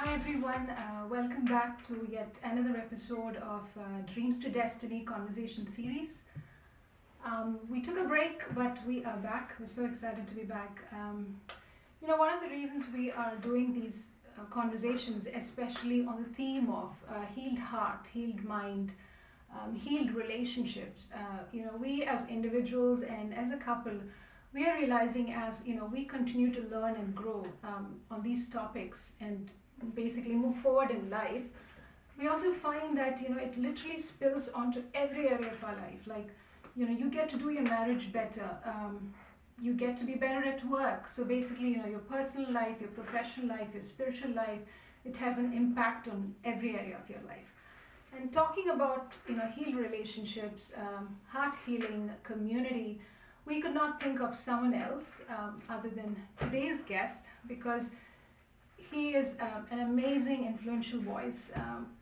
Hi everyone, welcome back to yet another episode of Dreams to Destiny conversation series. We took a break, but we are back. We're so excited to be back. One of the reasons we are doing these conversations, especially on the theme of healed heart, healed mind, healed relationships, we as individuals and as a couple, we are realizing as we continue to learn and grow on these topics and basically move forward in life, we also find that it literally spills onto every area of our life. Like, you get to do your marriage better, you get to be better at work. So basically, your personal life, your professional life, your spiritual life, it has an impact on every area of your life. And talking about healed relationships, heart healing, community, we could not think of someone else other than today's guest, because he is an amazing, influential voice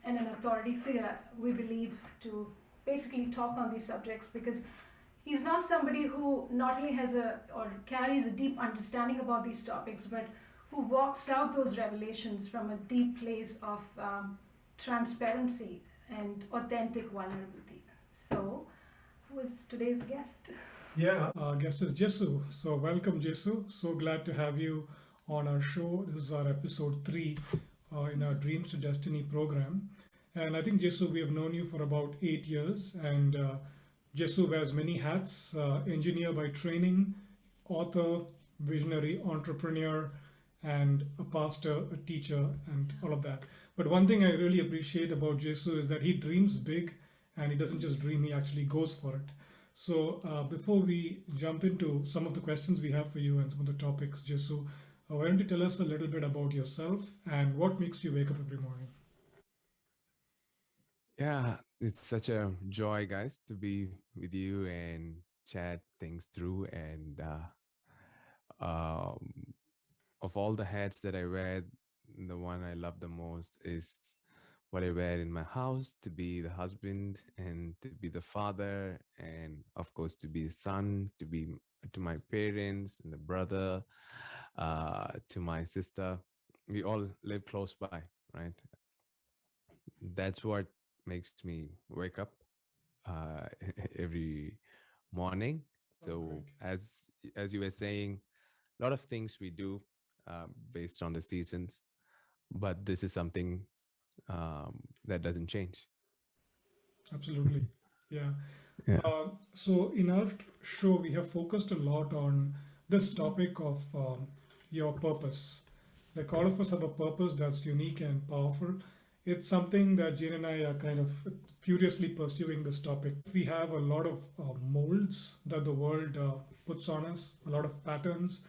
and an authority figure, we believe, to basically talk on these subjects, because he's not somebody who not only has a or carries a deep understanding about these topics, but who walks out those revelations from a deep place of transparency and authentic vulnerability. So, who is today's guest? Yeah, our guest is Jesu. So, welcome, Jesu. So glad to have you on our show. This is our episode 3 in our Dreams to Destiny program. And I think, Jesu, we have known you for about 8 years. And Jesu wears many hats, engineer by training, author, visionary entrepreneur, and a pastor, a teacher, and all of that. But one thing I really appreciate about Jesu is that he dreams big, and he doesn't just dream, he actually goes for it. So before we jump into some of the questions we have for you and some of the topics, Jesu, why don't you tell us a little bit about yourself and what makes you wake up every morning? Yeah, it's such a joy, guys, to be with you and chat things through. And of all the hats that I wear, the one I love the most is what I wear in my house, to be the husband and to be the father, and of course, to be the son, to my parents and the brother, to my sister. We all live close by, right? That's what makes me wake up uh, every morning. Oh, So great. as you were saying, a lot of things we do based on the seasons, but this is something that doesn't change. Absolutely. Yeah. Yeah. So in our show, we have focused a lot on this topic of your purpose. Like all of us have a purpose that's unique and powerful. It's something that Jane and I are kind of furiously pursuing this topic. We have a lot of molds that the world puts on us, a lot of patterns.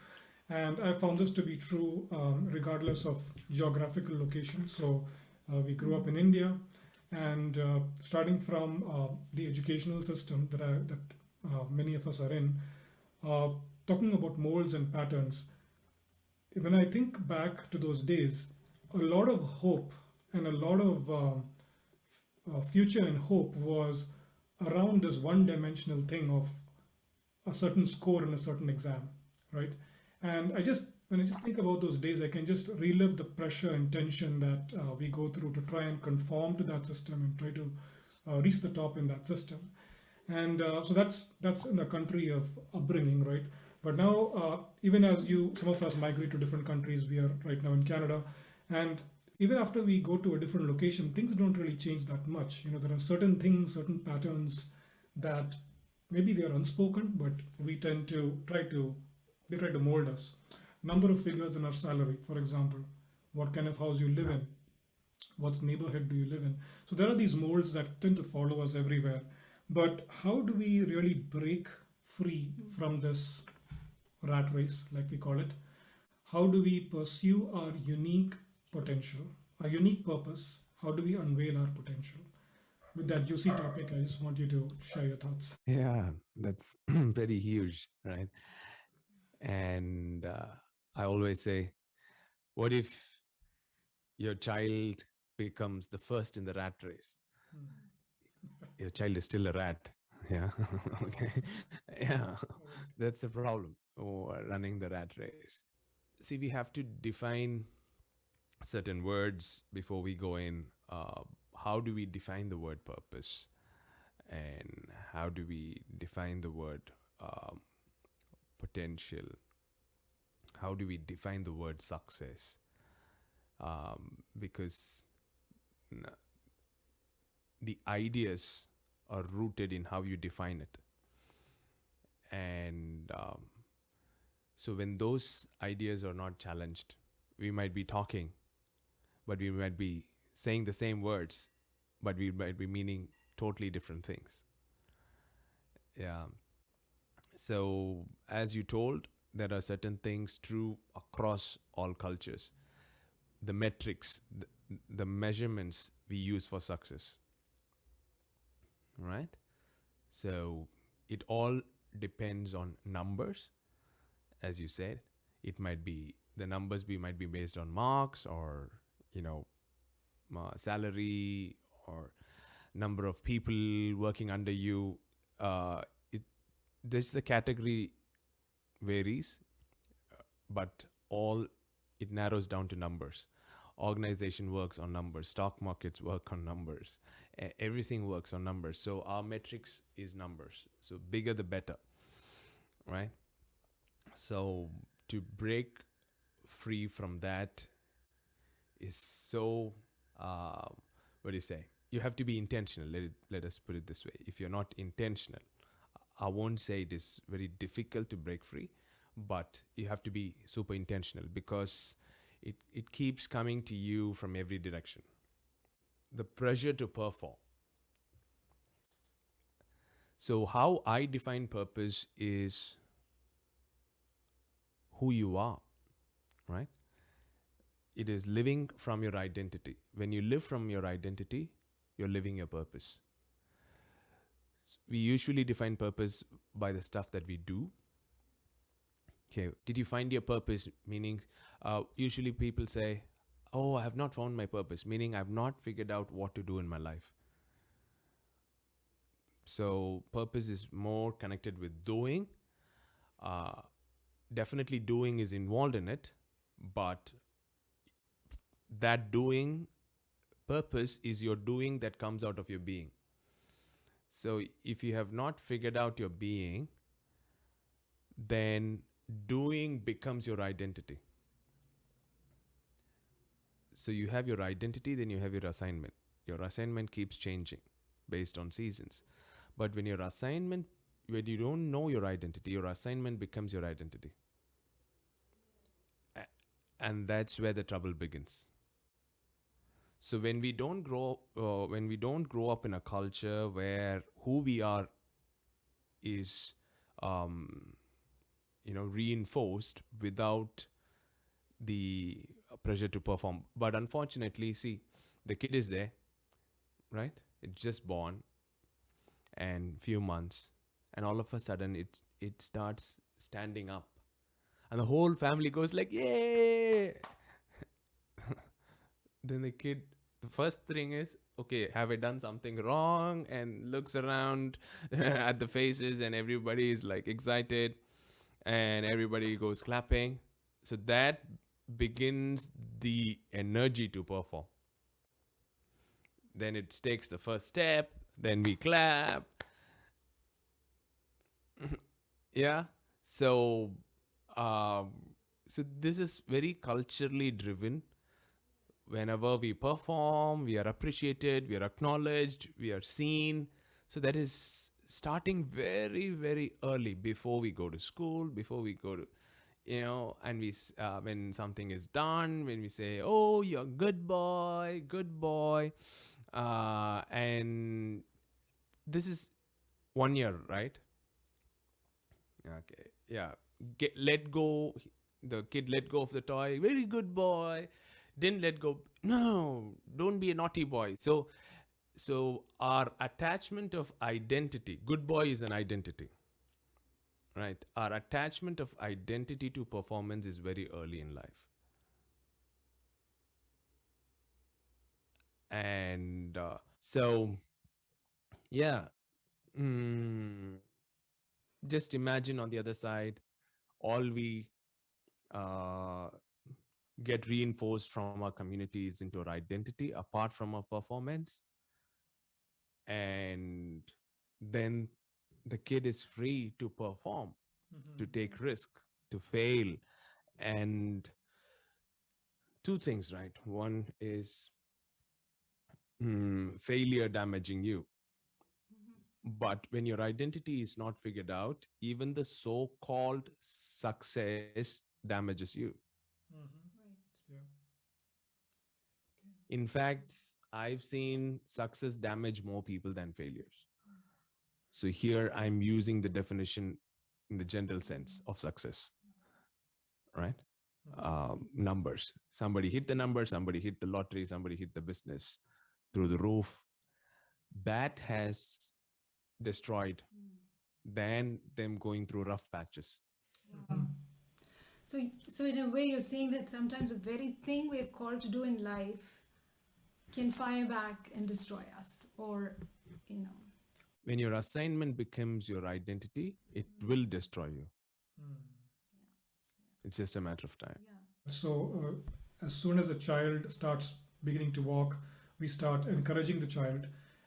And I found this to be true regardless of geographical location. So we grew up in India, and starting from the educational system that many of us are in, uh, talking about molds and patterns, when I think back to those days, a lot of hope and a lot of future and hope was around this one dimensional thing of a certain score in a certain exam, right? And when I just think about those days, I can just relive the pressure and tension that we go through to try and conform to that system and try to reach the top in that system. And so that's in the country of upbringing, right? But now, even as some of us migrate to different countries, we are right now in Canada, and even after we go to a different location, things don't really change that much. There are certain things, certain patterns that maybe they are unspoken, but we tend to they try to mold us. Number of figures in our salary, for example, what kind of house you live in, what neighborhood do you live in. So there are these molds that tend to follow us everywhere. But how do we really break free from this rat race, like we call it? How do we pursue our unique potential, our unique purpose? How do we unveil our potential? With that juicy topic, I just want you to share your thoughts. Yeah, that's pretty huge, right? And I always say, what if your child becomes the first in the rat race? Your child is still a rat. Yeah. Okay. Yeah. Right. That's the problem. Running the rat race. See, we have to define certain words before we go in. How do we define the word purpose? And how do we define the word um, potential? How do we define the word success? Because the ideas are rooted in how you define it. And so when those ideas are not challenged, we might be talking, but we might be saying the same words, but we might be meaning totally different things. Yeah. So, as you told, there are certain things true across all cultures. The metrics, the measurements we use for success, right? So, it all depends on numbers, as you said. It might be the numbers we might be based on marks or, you know, salary or number of people working under you. It This the category varies, but all it narrows down to numbers. Organization works on numbers. Stock markets work on numbers. Everything works on numbers. So our metrics is numbers. So bigger the better, right? So to break free from that is so what do you say? You have to be intentional. Let us put it this way. If you're not intentional, I won't say it is very difficult to break free, but you have to be super intentional because it keeps coming to you from every direction. The pressure to perform. So, how I define purpose is who you are, right? It is living from your identity. When you live from your identity, you're living your purpose. We usually define purpose by the stuff that we do. Okay, did you find your purpose? Meaning, usually people say, "Oh, I have not found my purpose," meaning I've not figured out what to do in my life. So, purpose is more connected with doing. Uh, Definitely, doing is involved in it, but that doing purpose is your doing that comes out of your being. So, if you have not figured out your being, then doing becomes your identity. So you have your identity, then you have your assignment. Your assignment keeps changing based on seasons. But when you don't know your identity, your assignment becomes your identity. And that's where the trouble begins. So when we don't grow up in a culture where who we are is, um, reinforced without the pressure to perform. But unfortunately, see, the kid is there, right? It's just born and few months, and all of a sudden it starts standing up, and the whole family goes like, "Yay!" Then the first thing is, okay, have I done something wrong? And looks around at the faces, and everybody is like excited, and everybody goes clapping. So that begins the energy to perform. Then it takes the first step, then we clap. Yeah. So, um, so this is very culturally driven. Whenever we perform, we are appreciated, we are acknowledged, we are seen. So that is starting very, very early before we go to school, before we go to, and when something is done, when we say, "Oh, you're good boy," and this is 1 year, right? Okay, yeah. Let go. The kid let go of the toy. Very good boy. Didn't let go. No, don't be a naughty boy. So our attachment of identity. Good boy is an identity, right? Our attachment of identity to performance is very early in life, and so yeah. Mm, just imagine on the other side, all we uh, get reinforced from our communities into our identity apart from our performance. And then the kid is free to perform, to Mm-hmm. take risk, to fail. And two things, right? One is failure damaging you. But when your identity is not figured out, even the so called success damages you. Mm-hmm. Right. Yeah. In fact, I've seen success damage more people than failures. So here I'm using the definition in the general sense of success, right? Mm-hmm. Numbers. Somebody hit the number, somebody hit the lottery, somebody hit the business through the roof. That has destroyed than them going through rough patches. Wow. So in a way, you're saying that sometimes the very thing we're called to do in life can fire back and destroy us, or you know. When your assignment becomes your identity, it will destroy you. Mm. It's just a matter of time. Yeah. So, as soon as a child starts beginning to walk, we start encouraging the child,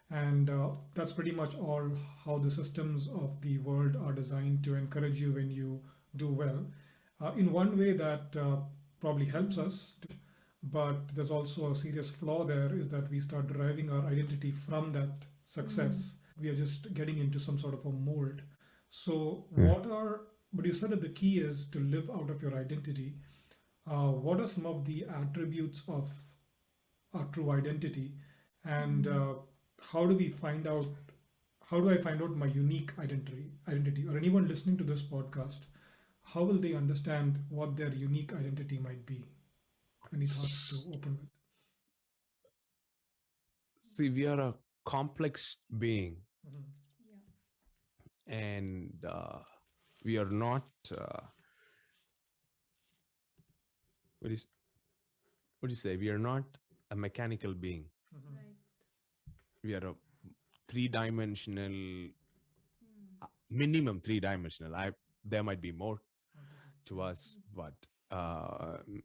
and that's pretty much all how the systems of the world are designed to encourage you when you do well. In one way, that probably helps us, but there's also a serious flaw there is that we start deriving our identity from that success. We are just getting into some sort of a mold. So, but you said that the key is to live out of your identity. What are some of the attributes of our true identity, and how do we find out? How do I find out my unique identity? Identity, or anyone listening to this podcast, how will they understand what their unique identity might be? Any thoughts to open with? See, we are a complex being, Mhm. Yeah. and we are not. What do you, what do you say? We are not a mechanical being. Mhm. Right. We are a three-dimensional, minimum three-dimensional. There might be more to us, but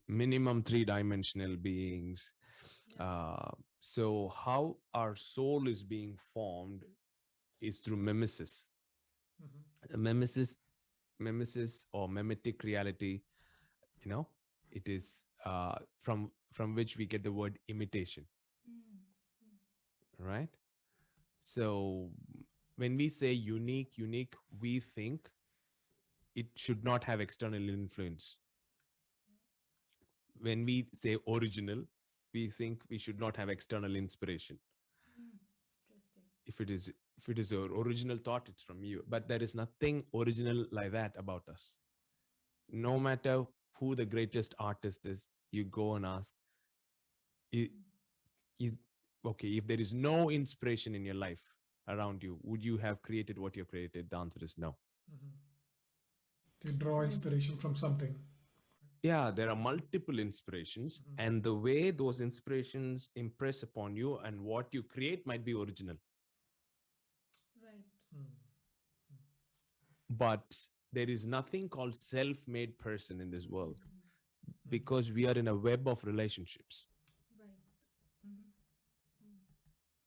minimum three-dimensional beings. So how our soul is being formed is through mimesis. Mhm. Mimesis, mimesis or mimetic reality. You know, it is from which we get the word imitation, right? So when we say unique, we think it should not have external influence. When we say original, we think we should not have external inspiration. Interesting. If it is your original thought, it's from you. But there is nothing original like that about us. No matter who the greatest artist is, you go and ask, is okay, if there is no inspiration in your life around you, would you have created what you created? The answer is no. Mhm. They draw Right. inspiration from something. Yeah, there are multiple inspirations, Mhm. and the way those inspirations impress upon you and what you create might be original. Right. Mm. But there is nothing called self-made person in this world, Mhm. because we are in a web of relationships. Right.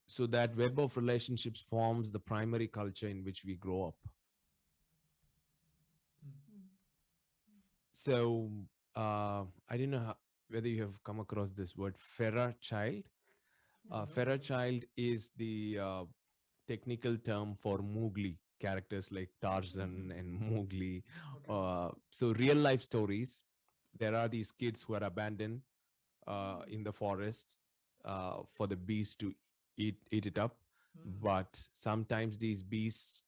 So that web of relationships forms the primary culture in which we grow up. So I don't know whether you have come across this word, Ferrer child. Ferrer child is the technical term for Mowgli characters like Tarzan and Mowgli. So real life stories. There are these kids who are abandoned in the forest for the beasts to eat it up. But sometimes these beasts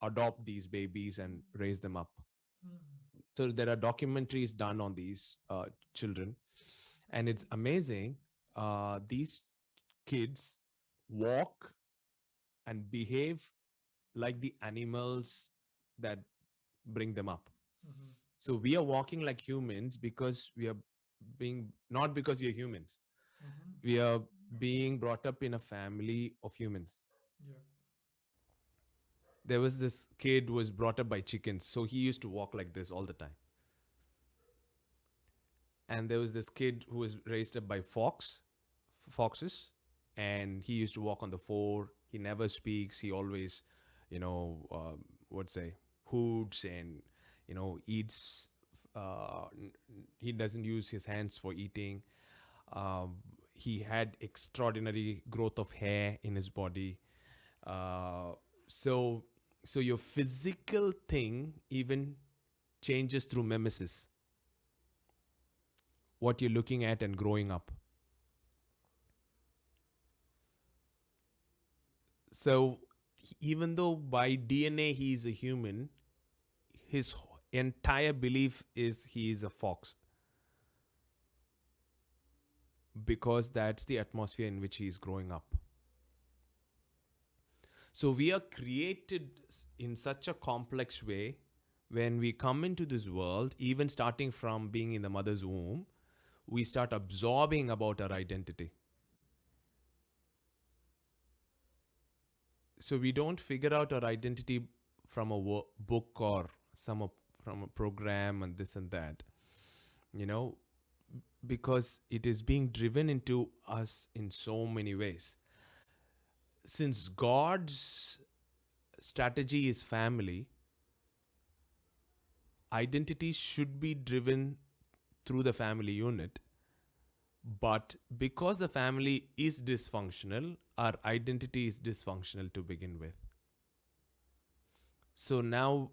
adopt these babies and raise them up. So there are documentaries done on these children, and it's amazing. These kids walk and behave like the animals that bring them up. Mhm. So we are walking like humans because we are being, not because we are humans. Mhm. We are being brought up in a family of humans. Yeah. There was this kid who was brought up by chickens, so he used to walk like this all the time. and there was this kid who was raised up by foxes, and he used to walk on the floor. He never speaks. He always, you know, would say hoots and eats. He doesn't use his hands for eating. Um, he had extraordinary growth of hair in his body. Uh, so so your physical thing even changes through mimesis, what you're looking at and growing up. So even though by DNA he is a human, his entire belief is he is a fox, because that's the atmosphere in which he is growing up. So we are created in such a complex way. When we come into this world, even starting from being in the mother's womb, we start absorbing about our identity. So we don't figure out our identity from a book or from a program and this and that, you know, because it is being driven into us in so many ways. Since God's strategy is family, identity should be driven through the family unit. But because the family is dysfunctional, our identity is dysfunctional to begin with. So now,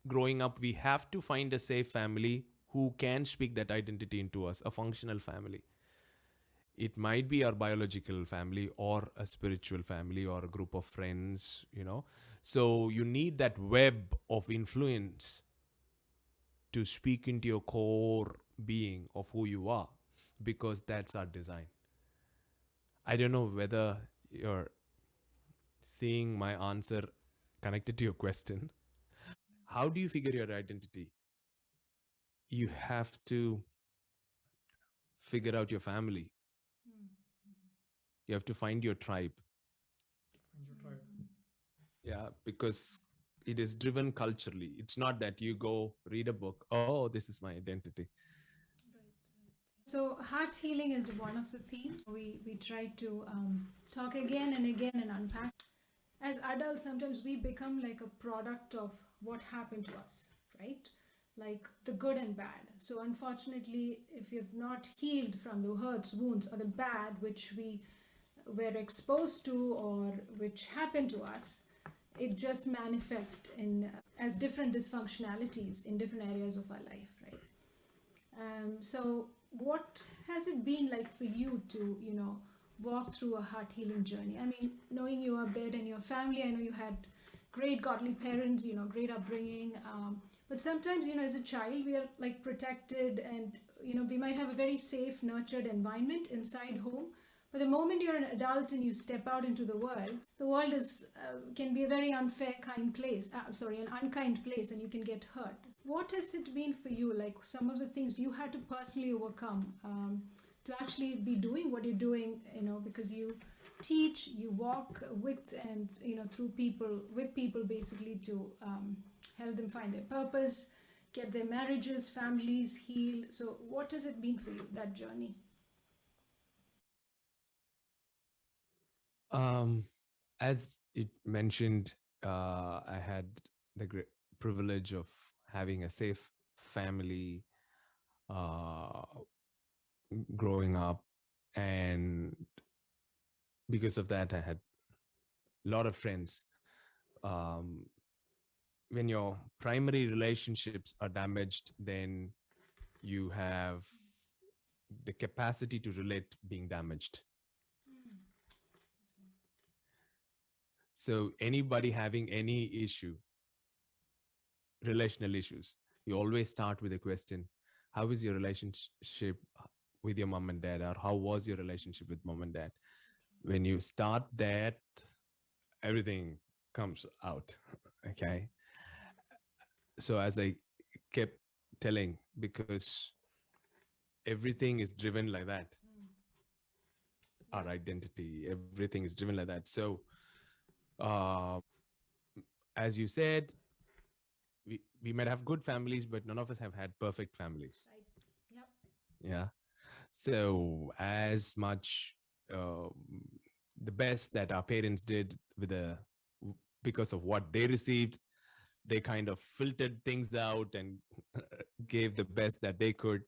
growing up, we have to find a safe family who can speak that identity into us, a functional family. It might be our biological family or a spiritual family or a group of friends. So you need that web of influence to speak into your core being of who you are, because that's our design. I don't know whether you're seeing my answer connected to your question. How do you figure your identity? You have to figure out your family. You have to find your tribe. Find your tribe. Yeah, because it is driven culturally. It's not that you go read a book, oh, this is my identity. So heart healing is one of the themes we try to talk again and again and unpack. As adults, sometimes we become like a product of what happened to us, right? Like the good and bad. So unfortunately, if you've not healed from the hurts, wounds, or the bad which we were exposed to or which happened to us, it just manifests in as different dysfunctionalities in different areas of our life, right? So what has it been like for you to, walk through a heart healing journey? I mean, knowing you are bed and your family, I know you had great godly parents, great upbringing. But sometimes, as a child, we are like protected and, we might have a very safe, nurtured environment inside home. But the moment you're an adult and you step out into the world is can be a very unfair, kind place. An unkind place, and you can get hurt. What has it been for you? Like some of the things you had to personally overcome to actually be doing what you're doing. Because you teach, you walk with, and through people, with people, basically to help them find their purpose, get their marriages, families healed. So, what has it been for you, that journey? Um, as it mentioned, I had the great privilege of having a safe family uh, growing up, and because of that, I had a lot of friends. Um, when your primary relationships are damaged, then you have the capacity to relate being damaged. So anybody having any issue, relational issues, you always start with a question: how is your relationship with your mom and dad, or how was your relationship with mom and dad? When you start that, everything comes out. Okay. So as I kept telling, because everything is driven like that, our identity, everything is driven like that. So uh, as you said, we might have good families, but none of us have had perfect families. Right. Yep. Yeah. So as much uh, the best that our parents did because of what they received, they kind of filtered things out and gave the best that they could.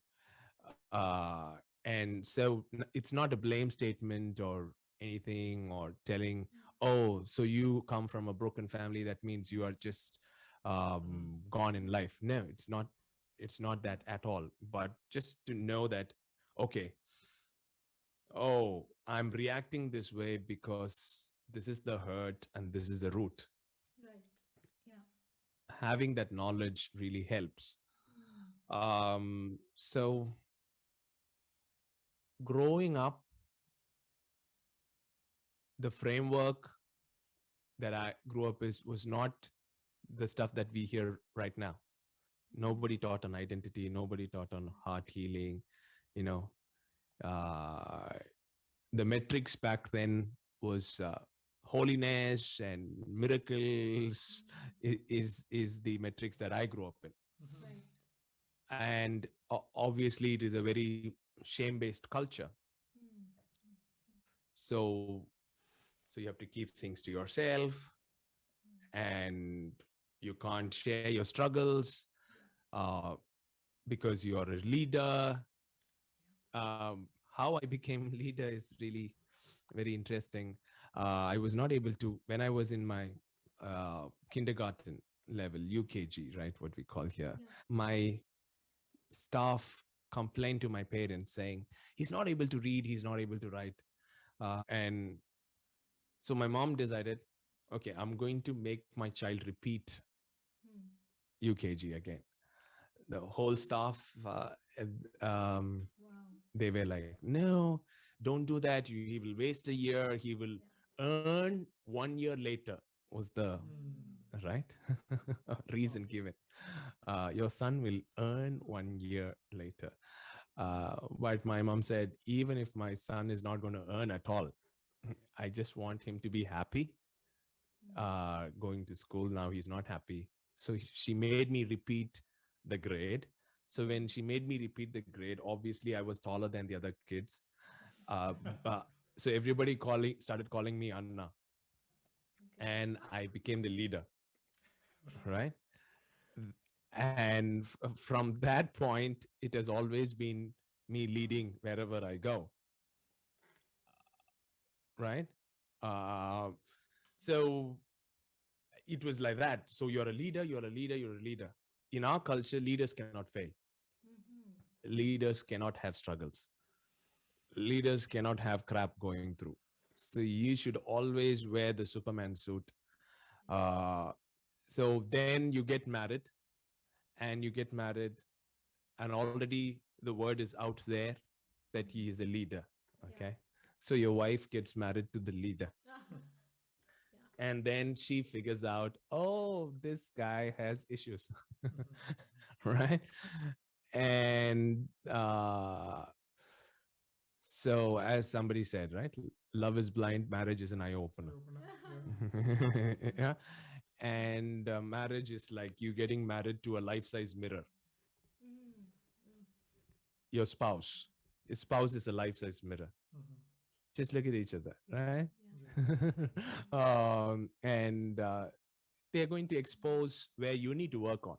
And so it's not a blame statement or anything or telling, oh, so you come from a broken family, that means you are just gone in life. No, it's not that at all. But just to know that, okay, oh, I'm reacting this way because this is the hurt and this is the root. Right. Yeah. Having that knowledge really helps. So growing up, the framework that I grew up is was not the stuff that we hear right now. Nobody taught on identity. Nobody taught on heart healing. You know, uh, the metrics back then was holiness and miracles is the metrics that I grew up in. Right. And obviously, it is a very shame-based culture. So so you have to keep things to yourself, and you can't share your struggles uh, because you are a leader. How I became leader is really very interesting. I was not able to, when I was in my kindergarten level, UKG, right, what we call here, my staff complained to my parents saying, he's not able to read, he's not able to write. And so my mom decided, okay, I'm going to make my child repeat UKG again. The whole staff, um, Wow. they were like, no, don't do that. He will waste a year. He will earn 1 year later, was the right reason given. Your son will earn 1 year later. But my mom said, even if my son is not going to earn at all, I just want him to be happy going to school. Now he's not happy. So she made me repeat the grade. So when she made me repeat the grade, obviously I was taller than the other kids. Uh, but, so everybody started calling me Anna, and I became the leader, right? And from that point, it has always been me leading wherever I go, right? Uh, so it was like that. So you're a leader, you're a leader, you're a leader. In our culture, leaders cannot fail. Leaders cannot have struggles. Leaders cannot have crap going through. So you should always wear the Superman suit. Uh, so then you get married, and you get married, and already the word is out there that he is a leader. Okay. So your wife gets married to the leader. And then she figures out, oh, this guy has issues. Right? And so, as somebody said, right, love is blind, marriage is an eye opener. Yeah. And marriage is like you getting married to a life size mirror. Your spouse, your spouse is a life size mirror. Just look at each other, right? And they're going to expose where you need to work on.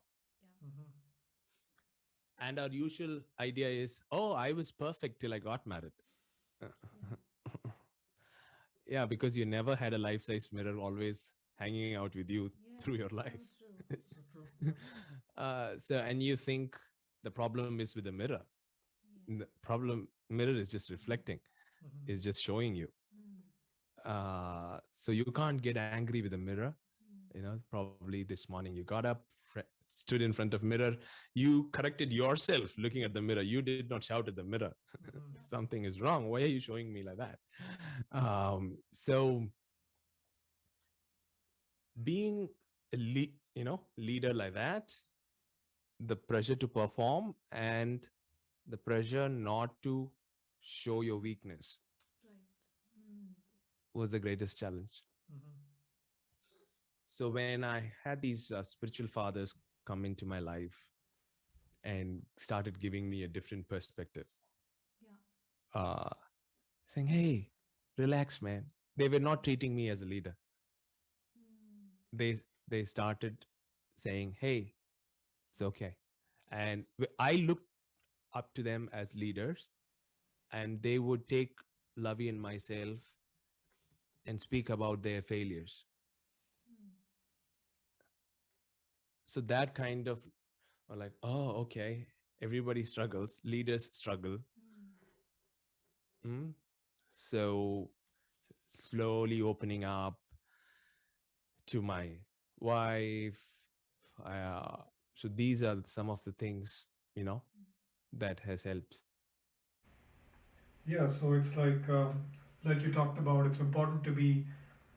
And our usual idea is, oh, I was perfect till I got married. Yeah, because you never had a life-size mirror always hanging out with you through your life. So, and you think the problem is with the mirror. The problem, mirror is just reflecting, is just showing you. So you can't get angry with the mirror. You know, probably this morning you got up, stood in front of mirror, you corrected yourself looking at the mirror. You did not shout at the mirror. Something is wrong. Why are you showing me like that? So being a leader like that, the pressure to perform and the pressure not to show your weakness was the greatest challenge. So when I had these spiritual fathers come into my life and started giving me a different perspective, uh, saying, "Hey, relax, man." They were not treating me as a leader. They they started saying, "Hey, it's okay," and I looked up to them as leaders, and they would take Lovey and myself and speak about their failures. So that kind of like, oh, okay, everybody struggles, leaders struggle. Mm? So slowly opening up to my wife. Uh, so these are some of the things, that has helped. Yeah, so it's like you talked about, it's important to be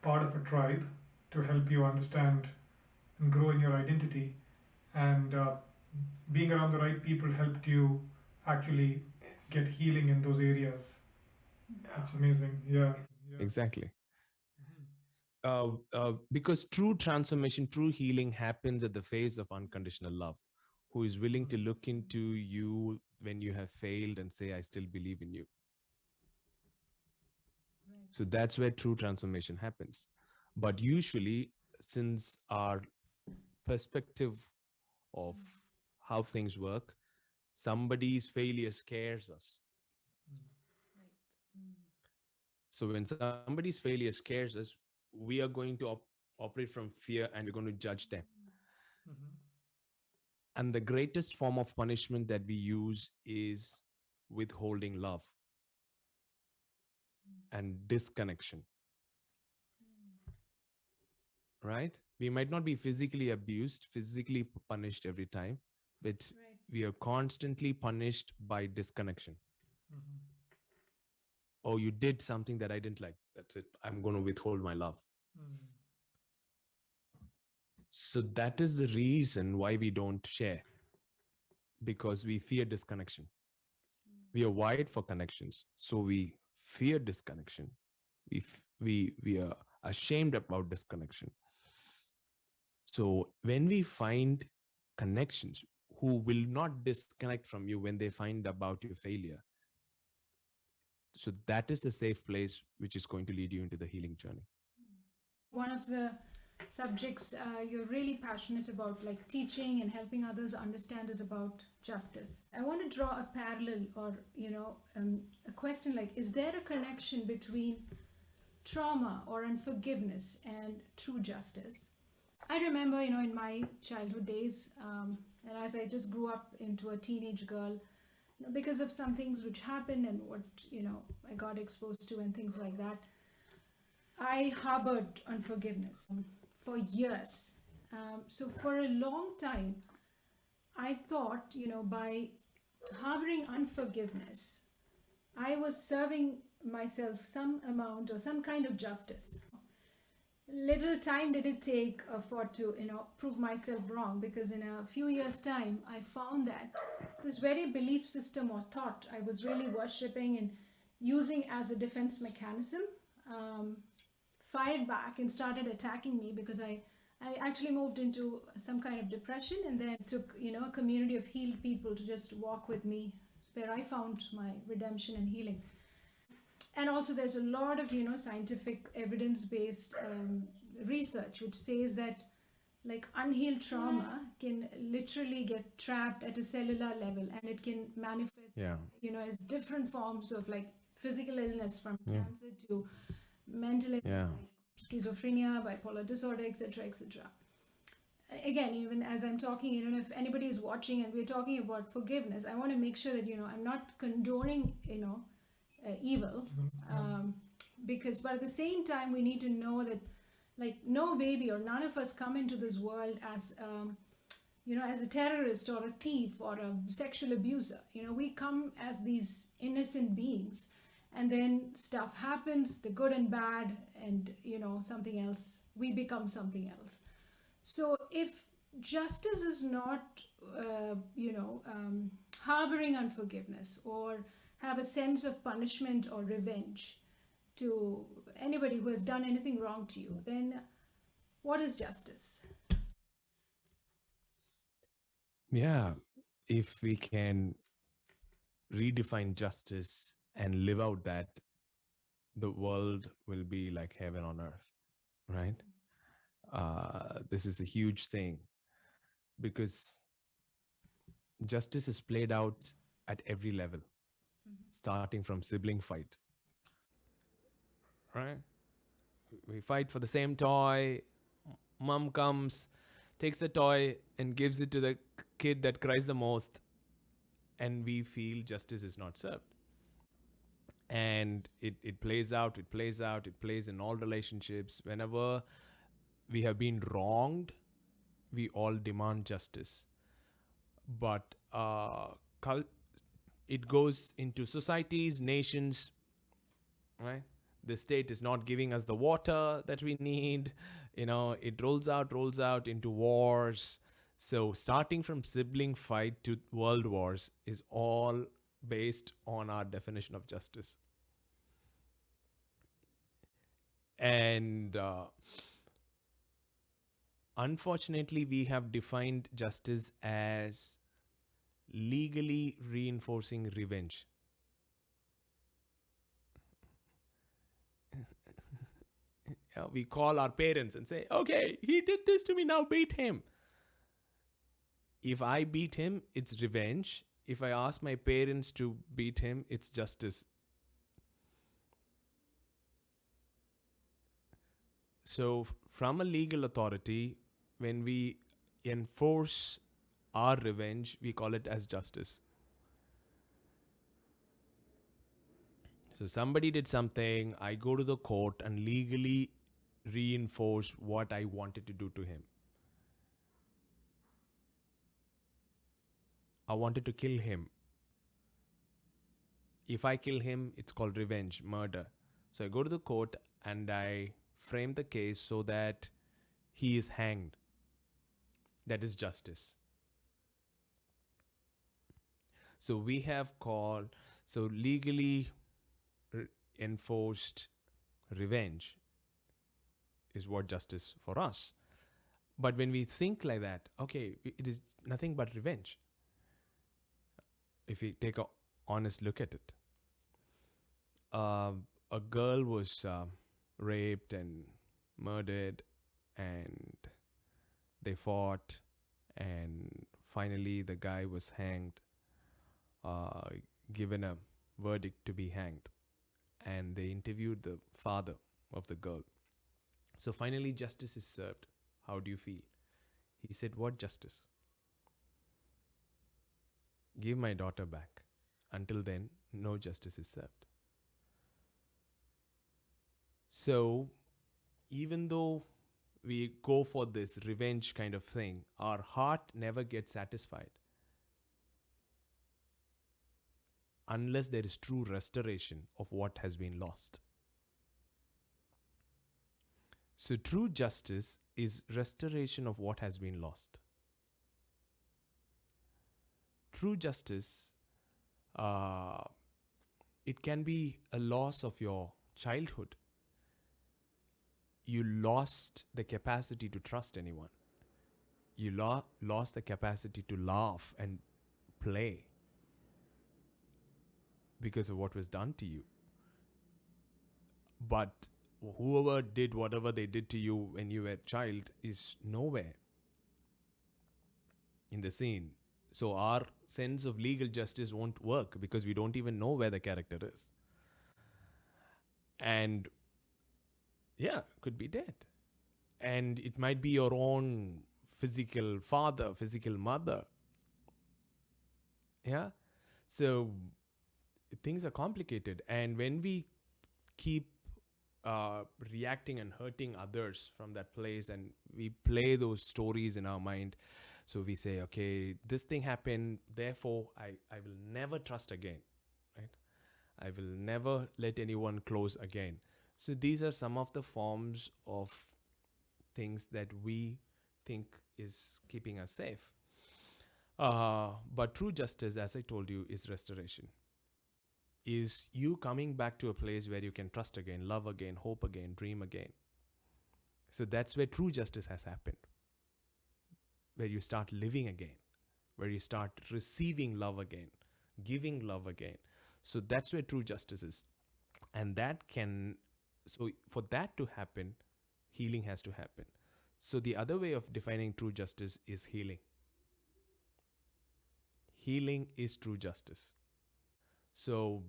part of a tribe to help you understand and grow in your identity. And being around the right people helped you actually get healing in those areas. That's amazing. Yeah. Exactly. Because true transformation, true healing happens at the face of unconditional love, who is willing to look into you when you have failed and say, "I still believe in you." So that's where true transformation happens. But usually, since our perspective of how things work, somebody's failure scares us. So when somebody's failure scares us, we are going to operate from fear and we're going to judge them. Mm-hmm. And the greatest form of punishment that we use is withholding love and disconnection, right? We might not be physically abused, physically punished every time, but we are constantly punished by disconnection. Mm-hmm. Oh, you did something that I didn't like. That's it. I'm going to withhold my love. Mm-hmm. So that is the reason why we don't share, because we fear disconnection. We are wired for connections, so we fear disconnection. We are ashamed about disconnection. So when we find connections who will not disconnect from you when they find about your failure, so that is the safe place which is going to lead you into the healing journey. One of the subjects you're really passionate about, like teaching and helping others understand, is about justice. I want to draw a parallel, or a question like, is there a connection between trauma or unforgiveness and true justice? I remember, in my childhood days, and as I just grew up into a teenage girl, because of some things which happened and what I got exposed to and things like that, I harbored unforgiveness for years. So for a long time, I thought, by harboring unforgiveness, I was serving myself some amount or some kind of justice. Little time did it take for to prove myself wrong, because in a few years time I found that this very belief system or thought I was really worshipping and using as a defense mechanism um, fired back and started attacking me, because I actually moved into some kind of depression, and then took a community of healed people to just walk with me, where I found my redemption and healing. And also there's a lot of scientific evidence based research which says that, like, unhealed trauma can literally get trapped at a cellular level, and it can manifest Yeah. as different forms of, like, physical illness, from Yeah. cancer to mental illness, Yeah. like schizophrenia, bipolar disorder, etc., etc. Again, even as I'm talking, if anybody is watching and we're talking about forgiveness, I want to make sure that I'm not condoning evil, um, because, but at the same time, we need to know that, like, no baby or none of us come into this world as as a terrorist or a thief or a sexual abuser. We come as these innocent beings, and then stuff happens, the good and bad, and something else, we become something else. So if justice is not harboring unforgiveness, or have a sense of punishment or revenge to anybody who has done anything wrong to you, then what is justice? Yeah. If we can redefine justice and live out that, the world will be like heaven on earth, right? This is a huge thing because justice is played out at every level, starting from sibling fight, right? We fight for the same toy. Mom comes, takes the toy, and gives it to the kid that cries the most, and we feel justice is not served. And it plays out, it plays out, it plays in all relationships. Whenever we have been wronged, we all demand justice. But it goes into societies, nations, right? The state is not giving us the water that we need. It rolls out into wars. So starting from sibling fight to world wars is all based on our definition of justice. And unfortunately, we have defined justice as legally reinforcing revenge. We call our parents and say, okay, he did this to me, now beat him. If I beat him, it's revenge. If I ask my parents to beat him, it's justice. So, from a legal authority, when we enforce our revenge, we call it as justice. So, somebody did something, I go to the court and legally reinforce what I wanted to do to him. I wanted to kill him. If I kill him, it's called revenge, murder. So I go to the court and I frame the case so that he is hanged. That is justice. So we have legally enforced revenge is what justice for us. But when we think like that, okay, it is nothing but revenge. If we take an honest look at it, a girl was raped and murdered, and they fought, and finally the guy was hanged, given a verdict to be hanged, and they interviewed the father of the girl. So finally justice is served. How do you feel? He said, what justice? Give my daughter back. Until then, no justice is served. So, even though we go for this revenge kind of thing, our heart never gets satisfied unless there is true restoration of what has been lost. So, true justice is restoration of what has been lost. True justice, it can be a loss of your childhood. You lost the capacity to trust anyone. You lost the capacity to laugh and play because of what was done to you. But whoever did whatever they did to you when you were a child is nowhere in the scene. So our sense of legal justice won't work because we don't even know where the character is. And yeah, could be dead. And it might be your own physical father, physical mother. Yeah. So things are complicated. And when we keep reacting and hurting others from that place, and we play those stories in our mind, so we say, okay, this thing happened, therefore I will never trust again, right? I will never let anyone close again. So these are some of the forms of things that we think is keeping us safe. But true justice, as I told you, is restoration. Is you coming back to a place where you can trust again, love again, hope again, dream again. So that's where true justice has happened. Where you start living again, where you start receiving love again, giving love again. So that's where true justice is. And that can, so for that to happen, healing has to happen. So the other way of defining true justice is healing. Healing is true justice. So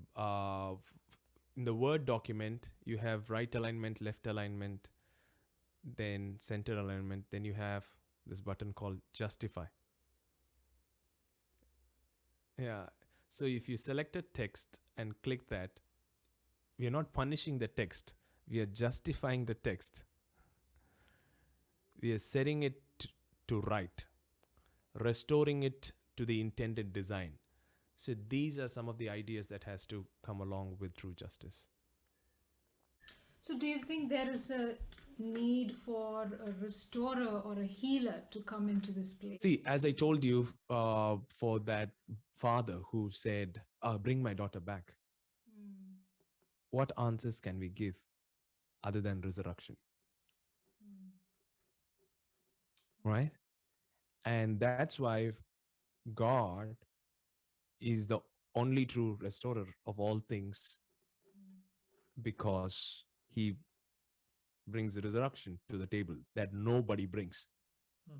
in the Word document, you have right alignment, left alignment, then center alignment, then you have this button called justify. Yeah. So if you select a text and click that, we are not punishing the text, we are justifying the text. We are setting it to right, restoring it to the intended design. So these are some of the ideas that has to come along with true justice. So, do you think there is a need for a restorer or a healer to come into this place? See, as I told you, for that father who said, bring my daughter back, Mm, what answers can we give other than resurrection? mm, Right? And that's why God is the only true restorer of all things, mm. because he brings the resurrection to the table that nobody brings. Wow.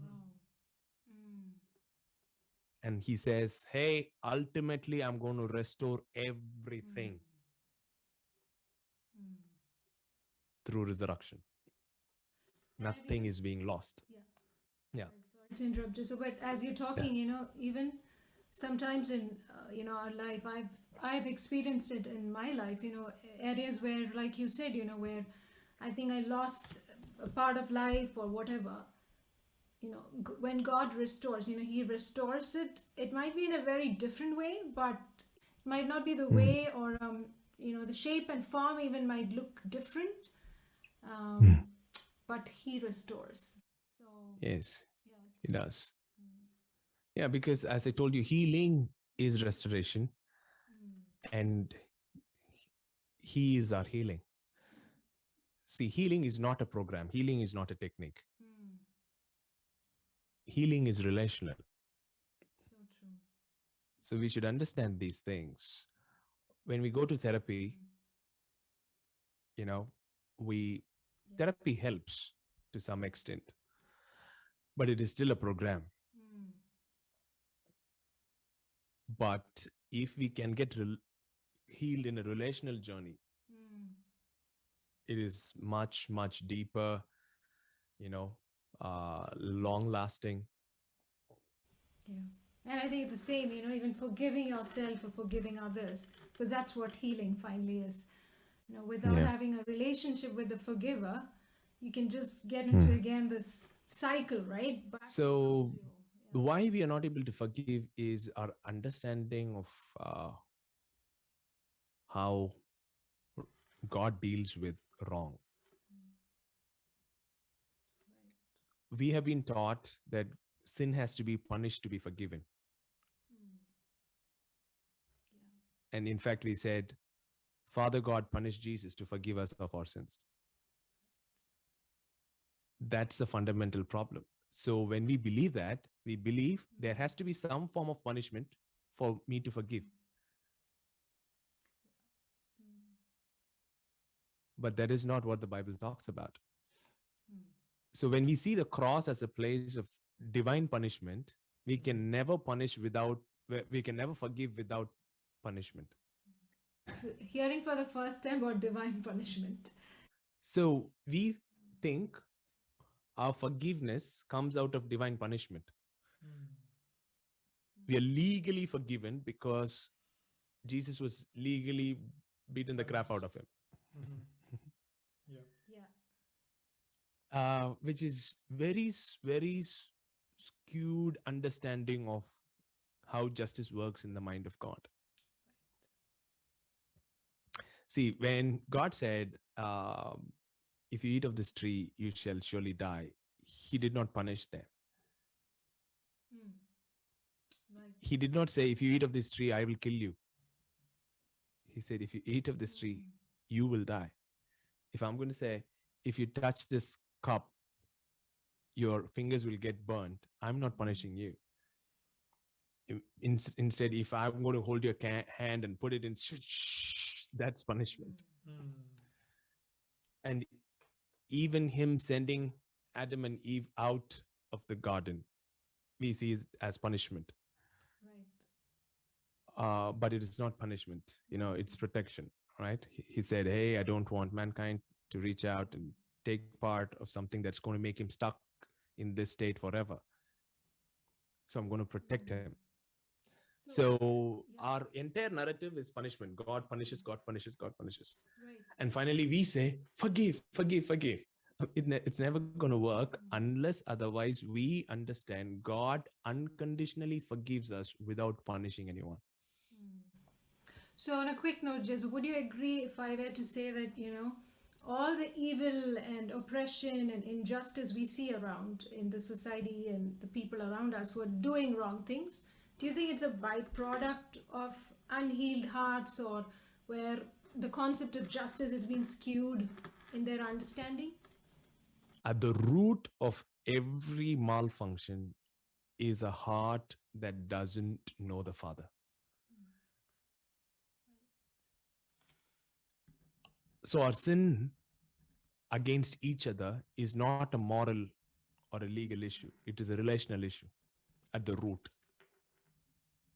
Mm, And he says, hey, ultimately, I'm going to restore mm, everything mm. through resurrection. And I think Nothing is being lost. yeah. Yeah. Sorry to interrupt you. So, but as you're talking, even sometimes in our life, I've experienced it in my life. Areas where, like you said, where I think I lost a part of life or whatever. When God restores, He restores it. It might be in a very different way, but it might not be the Mm. way, or the shape and form even might look different. Mm. But He restores. So Yes, yeah, it does. mm, Yeah, because as I told you, healing is restoration, mm, and he is our healing. See, healing is not a program, healing is not a technique. mm, Healing is relational. so true. So we should understand these things. When we go to therapy, Mm, you know, we yeah. therapy helps to some extent, but it is still a program. Mm, But if we can get healed in a relational journey, mm, it is much, much deeper, you know, long lasting. yeah. And I think it's the same, even forgiving yourself or forgiving others, because that's what healing finally is. Without Yeah. having a relationship with the forgiver, you can just get into Hmm. again this cycle, right? Back to ground So, zero. Yeah. why we are not able to forgive is our understanding of how God deals with wrong. Mm, right. We have been taught that sin has to be punished to be forgiven. Mm, yeah. And in fact, we said, Father God punished Jesus to forgive us of our sins. That's the fundamental problem. So, when we believe that, we believe there Mm, has to be some form of punishment for me to forgive. mm, mm, But that is not what the Bible talks about. mm, So when we see the cross as a place of divine punishment, we can never punish without, we can never forgive without punishment. Hearing for the first time about divine punishment. So we think our forgiveness comes out of divine punishment. We are Mm, legally forgiven because Jesus was legally beaten the crap out Punished. of him. Mhm. Yeah. yeah. Which is very skewed understanding of how justice works in the mind of God. See, when God said, if you eat of this tree, you shall surely die, he did not punish them. Mm, right. He did not say, if you eat of this tree, I will kill you. He said, if you eat of this tree, Mm, you will die. If I'm going to say, if you touch this cup, your fingers will get burnt, I'm not mm, punishing you. Instead, if I'm going to hold your hand and put it in, that's punishment. And even him sending Adam and Eve out of the garden, we see it as punishment. Right. But it is not punishment, it's protection, right? He said, hey, I don't want mankind to reach out and take part of something that's going to make him stuck in this state forever. So I'm going to protect him. So our entire narrative is punishment. God punishes, God punishes, God punishes. Right. And finally we say, forgive, forgive, forgive. It's never going to work unless otherwise we understand God unconditionally forgives us without punishing anyone. So on a quick note, Jez, would you agree if I were to say that, all the evil and oppression and injustice we see around in the society and the people around us who are doing wrong things, do you think it's a byproduct of unhealed hearts, or where the concept of justice has been skewed in their understanding? At the root of every malfunction is a heart that doesn't know the Father. So our sin against each other is not a moral or a legal issue. It is a relational issue at the root.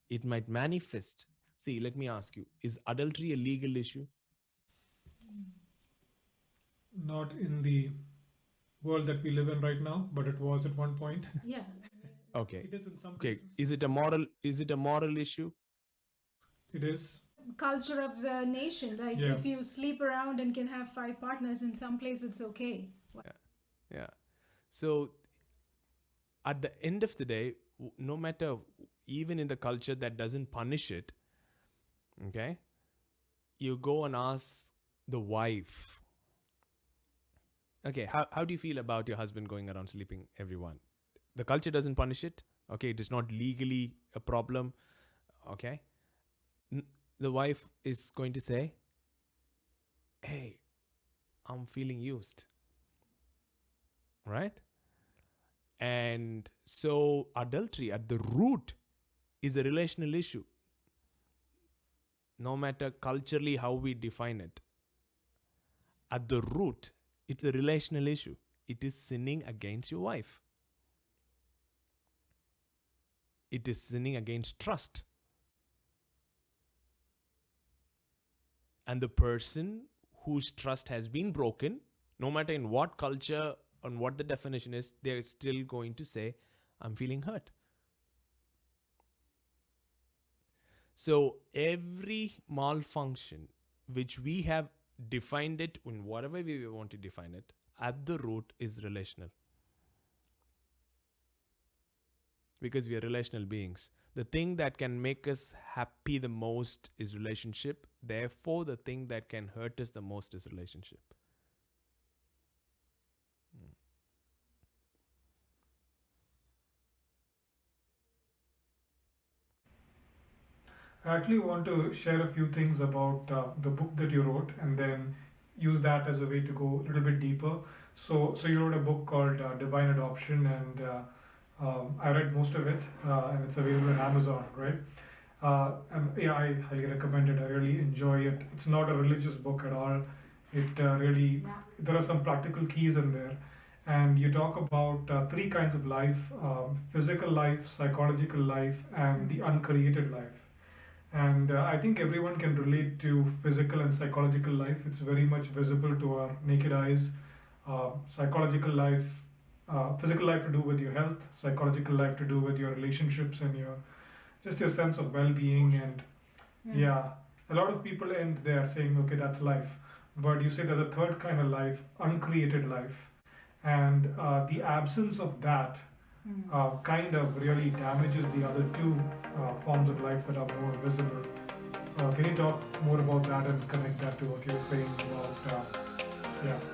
It might manifest. See, let me ask you, is adultery a legal issue? Not in the world that we live in right now, but it was at one point. Yeah. Okay. It is in some Okay. cases. Is it a moral issue? It is. Culture of the nation, like if you sleep around and can have 5 partners in some place, it's okay. Yeah. So at the end of the day, no matter, even in the culture that doesn't punish it, okay, you go and ask the wife, okay, how do you feel about your husband going around sleeping everyone? The culture doesn't punish it. Okay, it is not legally a problem. Okay. The wife is going to say, hey, I'm feeling used. Right? And so adultery at the root is a relational issue. No matter culturally how we define it. At the root, it's a relational issue. It is sinning against your wife. It is sinning against trust. And the person whose trust has been broken, no matter in what culture and what the definition is, they're still going to say, I'm feeling hurt. So every malfunction, which we have defined it in whatever way we want to define it, at the root is relational. Because we are relational beings. The thing that can make us happy the most is relationship. Therefore, the thing that can hurt us the most is relationship. I actually want to share a few things about the book that you wrote, and then use that as a way to go a little bit deeper. So you wrote a book called Divine Adoption, and I read most of it, and it's available on Amazon, right? And yeah, I highly recommend it. I really enjoy it. It's not a religious book at all. It there are some practical keys in there, and you talk about 3 kinds of life: physical life, psychological life, and the uncreated life. And I think everyone can relate to physical and psychological life. It's very much visible to our naked eyes. Psychological life, physical life to do with your health, psychological life to do with your relationships and your sense of well-being. And a lot of people end there saying, okay, that's life. But you say there's a third kind of life, uncreated life, and the absence of that kind of really damages the other 2 forms of life that are more visible. Can you talk more about that and connect that to what you're saying about